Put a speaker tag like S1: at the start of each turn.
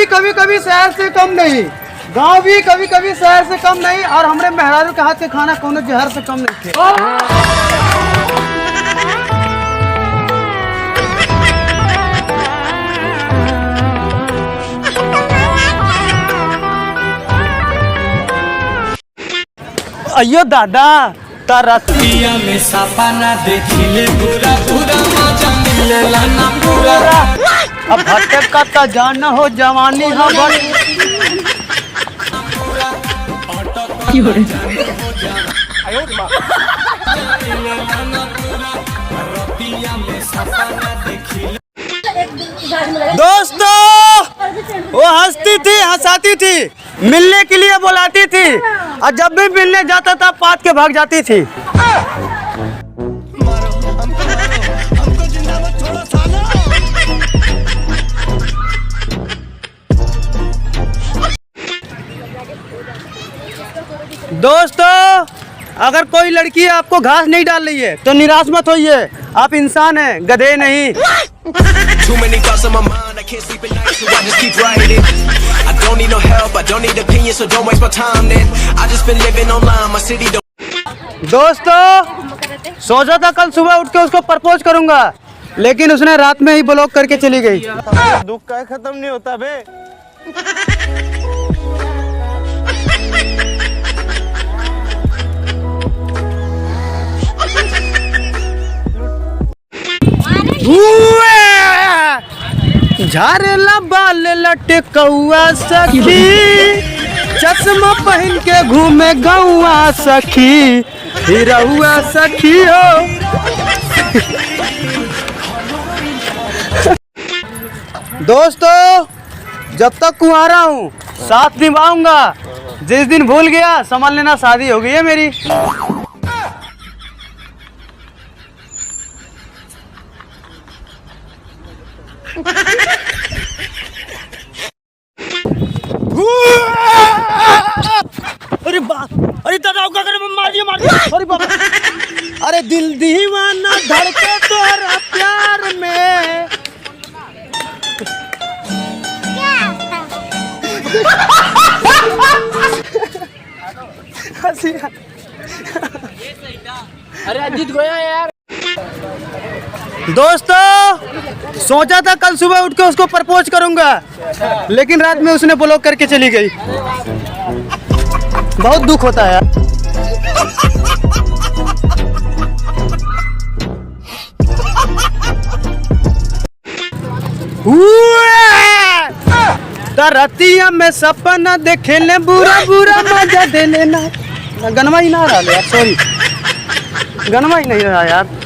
S1: कभी कभी शहर से कम नहीं, गांव भी कभी कभी शहर से कम नहीं, और हमरे मेहरारू के हाथ से खाना कोनो जहर से कम नहीं थे। अयो दादा तरतिया में सपना देखिले पूरा पूरा मजा मिलेला ना पूरा। अब भटक का जान हो जवानी हम दोस्तों वो हंसती थी हंसाती थी, मिलने के लिए बुलाती थी, और जब भी मिलने जाता था पात के भाग जाती थी। दोस्तों अगर कोई लड़की आपको घास नहीं डाल रही है तो निराश मत होइए, आप इंसान हैं, गधे नहीं।
S2: Too many thoughts on my mind, I can't sleep at night, so I just keep writing. I don't need no help, I don't need opinions, so don't waste my time then. I just been living online, my city don't...
S1: दोस्तों सोचा था कल सुबह उठ के उसको propose करूंगा, लेकिन उसने रात में ही ब्लॉक करके चली गई।
S3: दुख का खत्म नहीं होता बे।
S1: झारेला बाल लटकौआ सखी, चश्मा पहन के घूमे गौआ सखी, हिरौआ सखी हो। दोस्तों जब तक कुंवारा हूँ साथ निभाऊंगा, जिस दिन भूल गया समझ लेना शादी हो गई है मेरी। अरे बाप, अरे दादा क्या करे, मार दिया। अरे बाप, अरे दिल दीवाना धड़के तोरा प्यार में।
S3: अरे अजीत गोया यार।
S1: दोस्तों सोचा था कल सुबह उठ के उसको प्रपोज करूंगा, लेकिन रात में उसने ब्लॉक करके चली गई। बहुत दुख होता है यार। रतिया में सपना देखे ले, बुरा बुरा मजा दे लेना। गनमा ही ना रहा यार, सॉरी गनमा ही नहीं रहा यार।